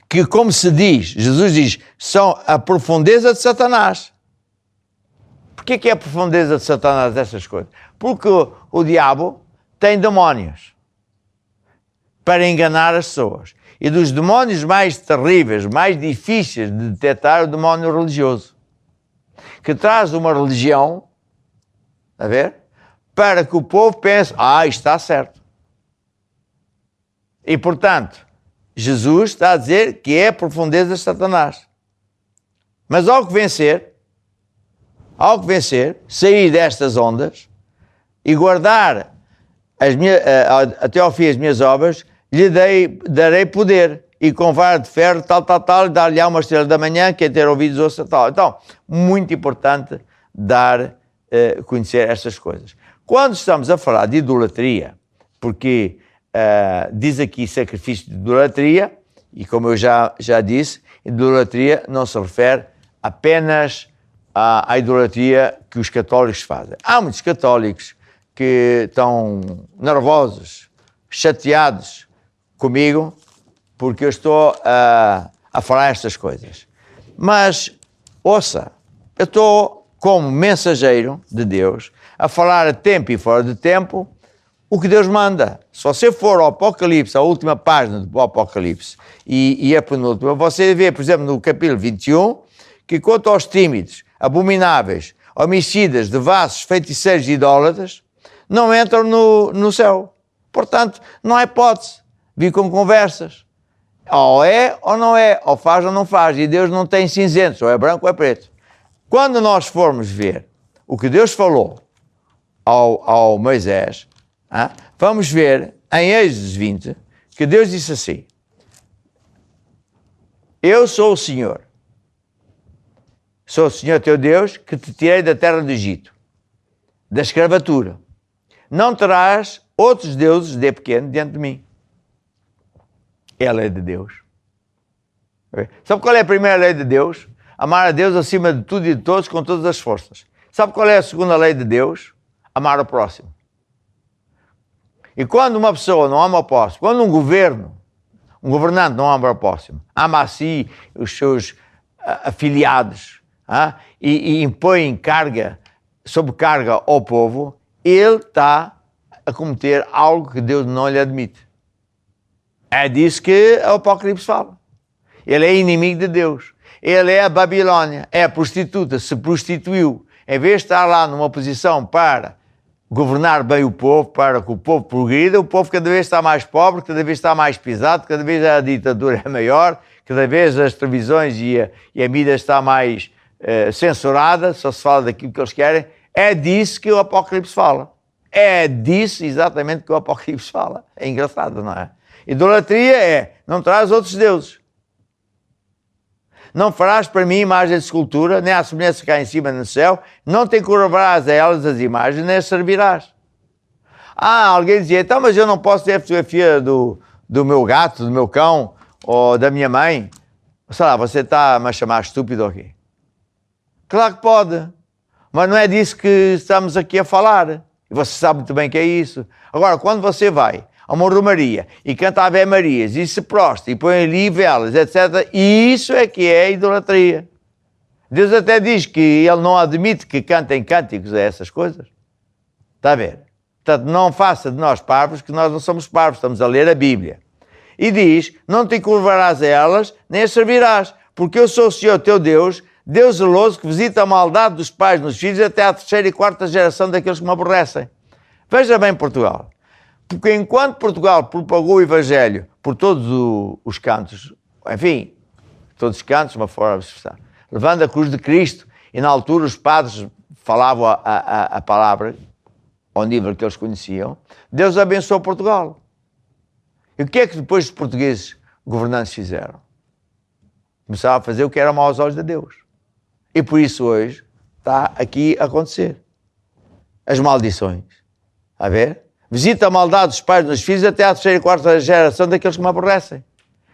que, como se diz, Jesus diz, são a profundeza de Satanás. Porquê que é a profundeza de Satanás dessas coisas? Porque o diabo tem demónios para enganar as pessoas. E dos demónios mais terríveis, mais difíceis de detectar, é o demónio religioso, que traz uma religião, a ver, para que o povo pense, isto está certo. E, portanto, Jesus está a dizer que é a profundeza de Satanás. Mas ao que vencer, sair destas ondas e guardar até ao fim as minhas obras, lhe darei poder, e com vara de ferro, tal, e dar-lhe uma estrela da manhã, quem ter ouvidos ouça tal. Então, muito importante conhecer estas coisas. Quando estamos a falar de idolatria, porque diz aqui sacrifício de idolatria, e como eu já disse, idolatria não se refere apenas à idolatria que os católicos fazem. Há muitos católicos que estão nervosos, chateados comigo, porque eu estou a falar estas coisas. Mas, ouça, eu estou como mensageiro de Deus a falar a tempo e fora de tempo o que Deus manda. Se você for ao Apocalipse, a última página do Apocalipse, e a penúltima, você vê, por exemplo, no capítulo 21, que quanto aos tímidos, abomináveis, homicidas, devassos, feiticeiros e idólatras, não entram no céu. Portanto, não há hipótese. Vi com conversas. Ou é ou não é, ou faz ou não faz. E Deus não tem cinzentos, ou é branco ou é preto. Quando nós formos ver o que Deus falou ao Moisés, vamos ver em Êxodo 20 que Deus disse assim: eu sou o Senhor teu Deus, que te tirei da terra do Egito, da escravatura. Não terás outros deuses de pequeno diante de mim. É a lei de Deus. Sabe qual é a primeira lei de Deus? Amar a Deus acima de tudo e de todos, com todas as forças. Sabe qual é a segunda lei de Deus? Amar o próximo. E quando uma pessoa não ama o próximo, quando um governante não ama o próximo, ama a si, os seus afiliados, e impõe sobrecarga ao povo, ele está a cometer algo que Deus não lhe admite. É disso que o Apocalipse fala. Ele é inimigo de Deus. Ele é a Babilônia, é a prostituta, se prostituiu. Em vez de estar lá numa posição para governar bem o povo, para que o povo progrida, o povo cada vez está mais pobre, cada vez está mais pisado, cada vez a ditadura é maior, cada vez as televisões e a mídia está mais censurada, só se fala daquilo que eles querem. É disso que o Apocalipse fala. É disso exatamente que o Apocalipse fala. É engraçado, não é? Idolatria é: não traz outros deuses. Não farás para mim imagem de escultura, nem a semelhança cá em cima no céu, não te curvarás a elas as imagens, nem as servirás. Alguém dizia: então, mas eu não posso ter a fotografia do meu gato, do meu cão, ou da minha mãe. Sei lá, você está-me a chamar estúpido ou quê? Claro que pode, mas não é disso que estamos aqui a falar. E você sabe muito bem que é isso. Agora, quando você vai a uma romaria e canta Ave Marias e se prostra e põe ali velas, etc., isso é que é idolatria. Deus até diz que Ele não admite que cantem cânticos a essas coisas. Está a ver? Portanto, não faça de nós parvos, que nós não somos parvos, estamos a ler a Bíblia. E diz: não te curvarás a elas, nem as servirás, porque eu sou o Senhor teu Deus, Deus zeloso, que visita a maldade dos pais nos filhos até à terceira e quarta geração daqueles que me aborrecem. Veja bem Portugal. Porque enquanto Portugal propagou o Evangelho por todos os cantos, enfim, todos os cantos, uma forma de expressar, levando a cruz de Cristo, e na altura os padres falavam a palavra ao nível que eles conheciam, Deus abençoou Portugal. E o que é que depois os portugueses governantes fizeram? Começaram a fazer o que era mau aos olhos de Deus. E por isso hoje está aqui a acontecer. As maldições. A ver? Visita a maldade dos pais nos filhos até à terceira e quarta geração daqueles que me aborrecem.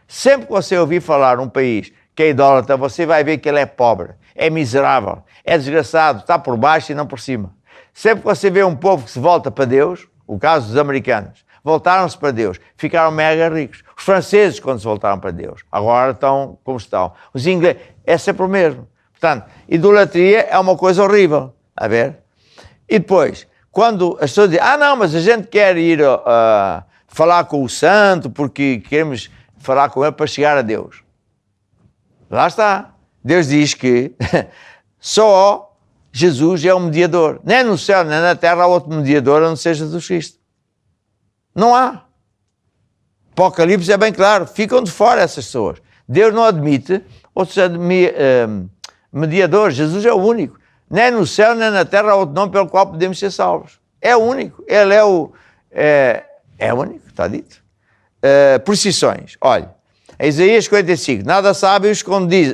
Sempre que você ouvir falar num país que é idólatra, você vai ver que ele é pobre, é miserável, é desgraçado, está por baixo e não por cima. Sempre que você vê um povo que se volta para Deus, o caso dos americanos, voltaram-se para Deus, ficaram mega ricos. Os franceses, quando se voltaram para Deus, agora estão como estão. Os ingleses, é sempre o mesmo. Portanto, idolatria é uma coisa horrível. A ver? E depois, quando as pessoas dizem, não, mas a gente quer ir falar com o santo porque queremos falar com ele para chegar a Deus. Lá está. Deus diz que só Jesus é o mediador. Nem no céu, nem na terra há outro mediador a não ser Jesus Cristo. Não há. Apocalipse é bem claro. Ficam de fora essas pessoas. Deus não admite outros mediadores. Jesus é o único. Nem no céu, nem na terra há outro nome pelo qual podemos ser salvos. É o único. Ele é o... É único, está dito. Procissões. Olha, Isaías 55. Nada sabem os que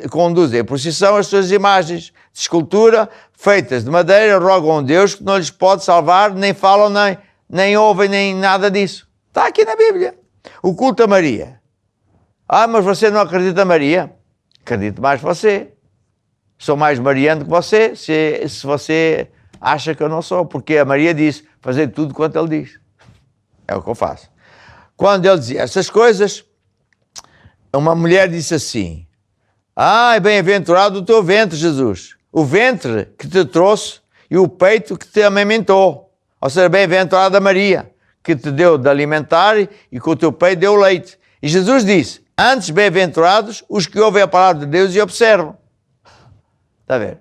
conduzem a procissão as suas imagens de escultura feitas de madeira, rogam a Deus que não lhes pode salvar, nem falam, nem ouvem, nem nada disso. Está aqui na Bíblia. O culto a Maria. Mas você não acredita em Maria? Acredito mais você. Sou mais mariano que você, se você acha que eu não sou, porque a Maria disse, fazer tudo quanto ele diz. É o que eu faço. Quando ele dizia essas coisas, uma mulher disse assim, bem-aventurado o teu ventre, Jesus, o ventre que te trouxe e o peito que te amamentou. Ou seja, bem-aventurada Maria, que te deu de alimentar e com o teu peito deu leite. E Jesus disse, antes bem-aventurados os que ouvem a palavra de Deus e observam. Está a ver?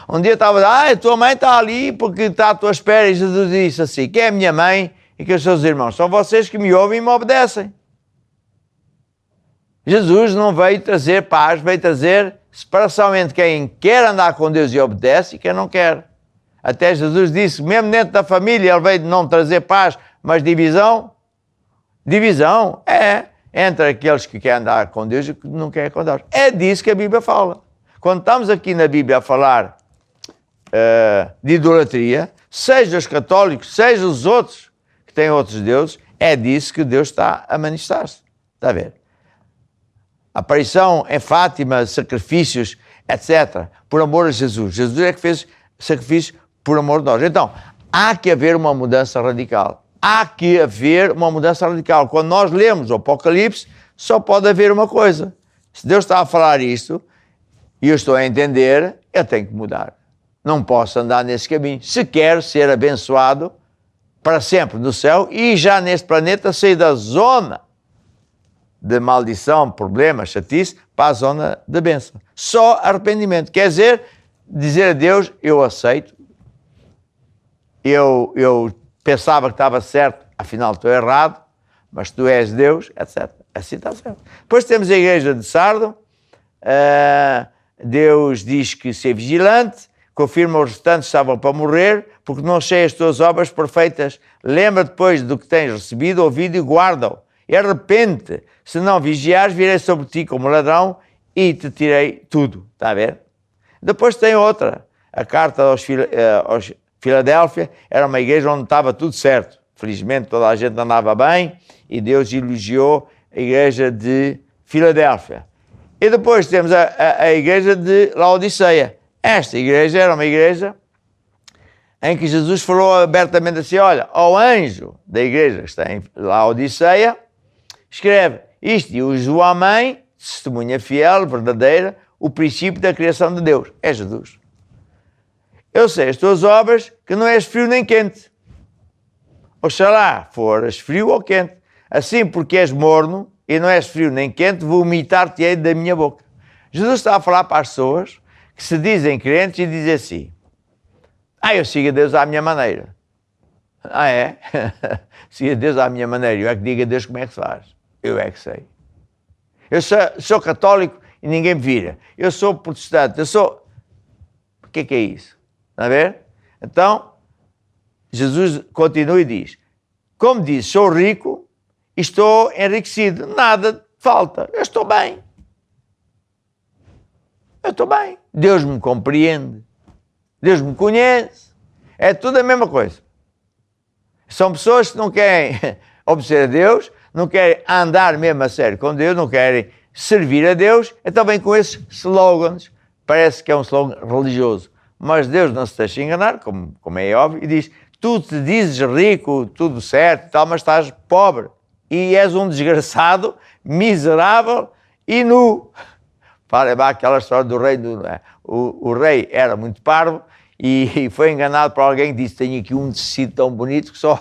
Um dia estava a tua mãe está ali porque está à tua espera. E Jesus disse assim, quem é a minha mãe e que os seus irmãos? São vocês que me ouvem e me obedecem. Jesus não veio trazer paz, veio trazer separação entre quem quer andar com Deus e obedece e quem não quer. Até Jesus disse, mesmo dentro da família, ele veio não trazer paz, mas divisão. Divisão entre aqueles que querem andar com Deus e que não querem com Deus. É disso que a Bíblia fala. Quando estamos aqui na Bíblia a falar de idolatria, seja os católicos, seja os outros que têm outros deuses, é disso que Deus está a manifestar-se. Está a ver? Aparição em Fátima, sacrifícios, etc. Por amor a Jesus. Jesus é que fez sacrifício por amor de nós. Então, há que haver uma mudança radical. Há que haver uma mudança radical. Quando nós lemos o Apocalipse, só pode haver uma coisa. Se Deus está a falar isto, e eu estou a entender, eu tenho que mudar. Não posso andar nesse caminho. Se quero ser abençoado para sempre no céu e já neste planeta sair da zona de maldição, problema, chatice, para a zona de bênção. Só arrependimento. Quer dizer a Deus, eu aceito. Eu pensava que estava certo, afinal estou errado, mas tu és Deus, etc. Assim está certo. Depois temos a igreja de Sardo. Deus diz que ser vigilante, confirma os restantes estavam para morrer, porque não sei as tuas obras perfeitas. Lembra depois do que tens recebido, ouvido e guarda-o. E arrepende, se não vigiares, virei sobre ti como ladrão e te tirei tudo. Está a ver? Depois tem outra. A carta aos Filadélfia era uma igreja onde estava tudo certo. Felizmente toda a gente andava bem e Deus elogiou a igreja de Filadélfia. E depois temos a igreja de Laodiceia. Esta igreja era uma igreja em que Jesus falou abertamente assim, olha, ao anjo da igreja que está em Laodiceia, escreve, isto diz o amém, testemunha fiel, verdadeira, o princípio da criação de Deus. É Jesus. Eu sei as tuas obras, que não és frio nem quente. Oxalá foras frio ou quente. Assim, porque és morno, e não és frio nem quente, vomitar-te-ei da minha boca. Jesus está a falar para as pessoas que se dizem crentes e dizem assim, eu sigo a Deus à minha maneira. É? Sigo a Deus à minha maneira. Eu é que digo a Deus como é que se faz. Eu é que sei. Eu sou católico e ninguém me vira. Eu sou protestante. O que é isso? Está a ver? Então, Jesus continua e diz, como diz, sou rico e estou enriquecido, nada falta, eu estou bem. Eu estou bem. Deus me compreende. Deus me conhece. É tudo a mesma coisa. São pessoas que não querem obedecer a Deus, não querem andar mesmo a sério com Deus, não querem servir a Deus, então vem com esses slogans. Parece que é um slogan religioso. Mas Deus não se deixa enganar, como é óbvio, e diz, tu te dizes rico, tudo certo e tal, mas estás pobre. E és um desgraçado, miserável e nu. Para aquela história do rei, o rei era muito parvo e foi enganado por alguém que disse, tenho aqui um tecido tão bonito que só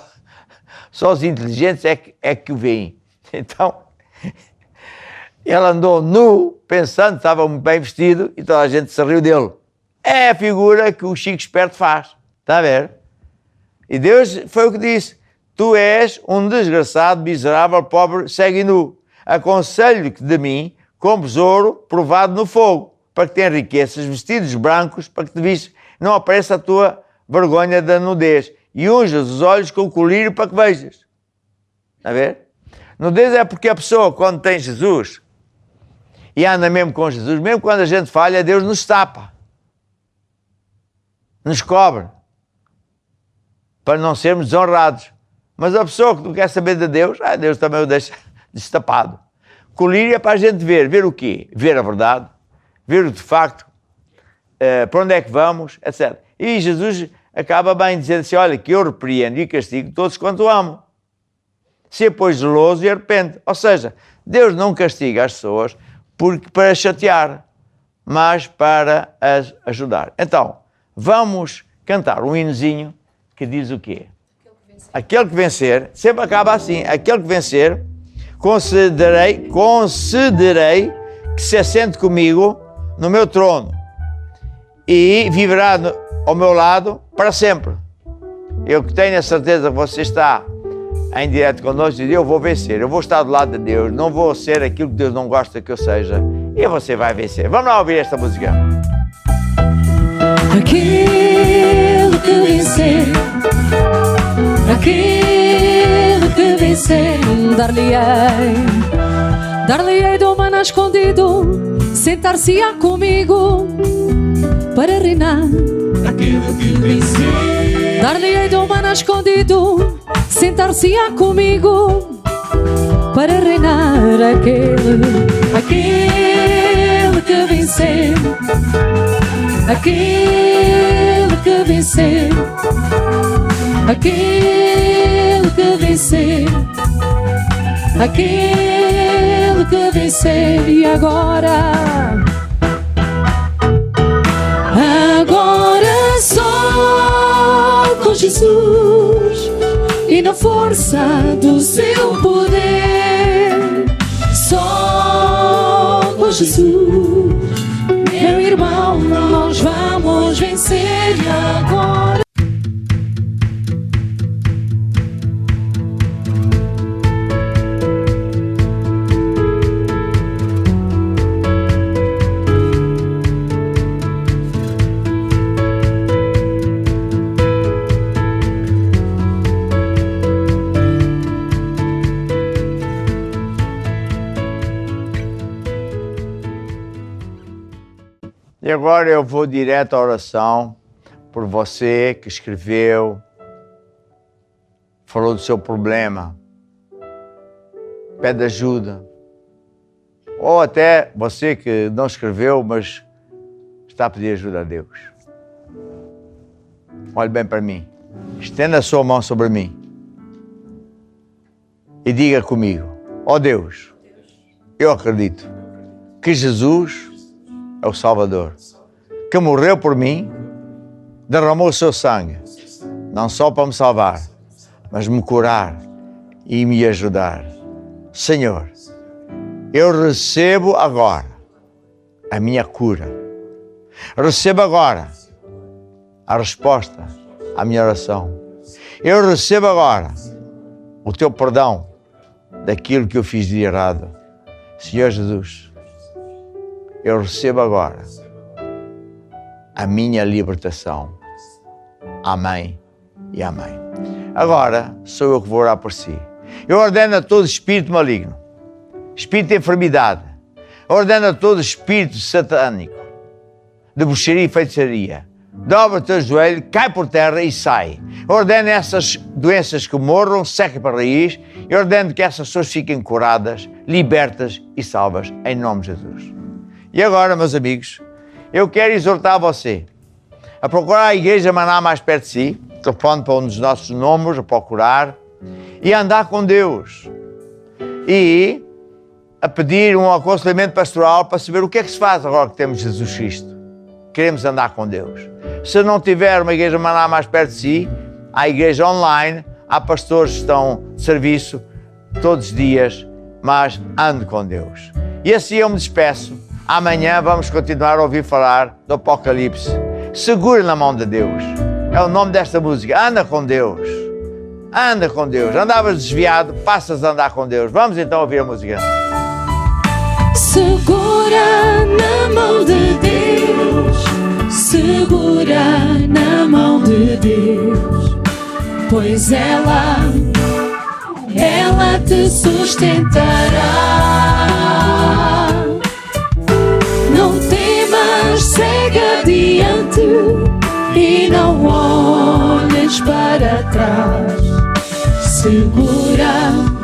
os inteligentes é que o veem. Então, ele andou nu, pensando que estava bem vestido e toda a gente se riu dele. É a figura que o Chico Esperto faz, está a ver? E Deus foi o que disse, tu és um desgraçado, miserável, pobre, cego e nu. Aconselho-te de mim, compres ouro provado no fogo, para que tenhas riquezas, vestidos brancos, para que te vistas, não apareça a tua vergonha da nudez, e unjas os olhos com o colírio para que vejas. Está a ver? Nudez é porque a pessoa, quando tem Jesus, e anda mesmo com Jesus, mesmo quando a gente falha, Deus nos tapa, nos cobre, para não sermos desonrados. Mas a pessoa que não quer saber de Deus, Deus também o deixa destapado. Colírio é para a gente ver o quê? Ver a verdade, ver de facto para onde é que vamos, etc. E Jesus acaba bem dizendo assim, olha, que eu repreendo e castigo todos quanto amo. Se pois zeloso e arrepende. Ou seja, Deus não castiga as pessoas para chatear, mas para as ajudar. Então, vamos cantar um hinozinho que diz o quê? Aquele que vencer, sempre acaba assim, aquele que vencer, considerei que se assente comigo no meu trono e viverá ao meu lado para sempre. Eu que tenho a certeza que você está em direto connosco e eu vou vencer, eu vou estar do lado de Deus, não vou ser aquilo que Deus não gosta que eu seja e você vai vencer. Vamos lá ouvir esta música. Aquele que vencer, aquele que vencer, dar-lhe-ei do maná escondido, sentar-se-á comigo para reinar. Aquele que vencer, dar-lhe-ei do maná escondido, sentar-se-á comigo para reinar. Aquele que vencer, aquele que vencer, aquele que vencer, aquele que vencer. E agora só com Jesus e na força do seu poder, só com Jesus, meu irmão, nós vamos vencer. E agora E agora eu vou direto à oração por você que escreveu, falou do seu problema, pede ajuda. Ou até você que não escreveu, mas está a pedir ajuda a Deus. Olhe bem para mim, estenda a sua mão sobre mim e diga comigo, ó Deus, eu acredito que Jesus é o Salvador, que morreu por mim, derramou o seu sangue, não só para me salvar, mas me curar e me ajudar. Senhor, eu recebo agora a minha cura. Recebo agora a resposta à minha oração. Eu recebo agora o teu perdão daquilo que eu fiz de errado. Senhor Jesus, eu recebo agora a minha libertação. Amém e amém. Agora sou eu que vou orar por si. Eu ordeno a todo espírito maligno, espírito de enfermidade, ordena todo espírito satânico, de bruxaria e feitiçaria. Dobra o teu joelho, cai por terra e sai. Ordena essas doenças que morram, sequem para a raiz, e ordena que essas pessoas fiquem curadas, libertas e salvas, em nome de Jesus. E agora, meus amigos, eu quero exortar você a procurar a igreja Maná mais perto de si, telefone para um dos nossos números, a procurar, e andar com Deus. E a pedir um aconselhamento pastoral para saber o que é que se faz agora que temos Jesus Cristo. Queremos andar com Deus. Se não tiver uma igreja Maná mais perto de si, há a igreja online, há pastores que estão de serviço todos os dias, mas ande com Deus. E assim eu me despeço. Amanhã vamos continuar a ouvir falar do Apocalipse. Segure na mão de Deus. É o nome desta música. Anda com Deus. Anda com Deus. Andavas desviado, passas a andar com Deus. Vamos então ouvir a música. Segura na mão de Deus, segura na mão de Deus, pois ela te sustentará. Não temas, segue adiante e não olhes para trás. Segura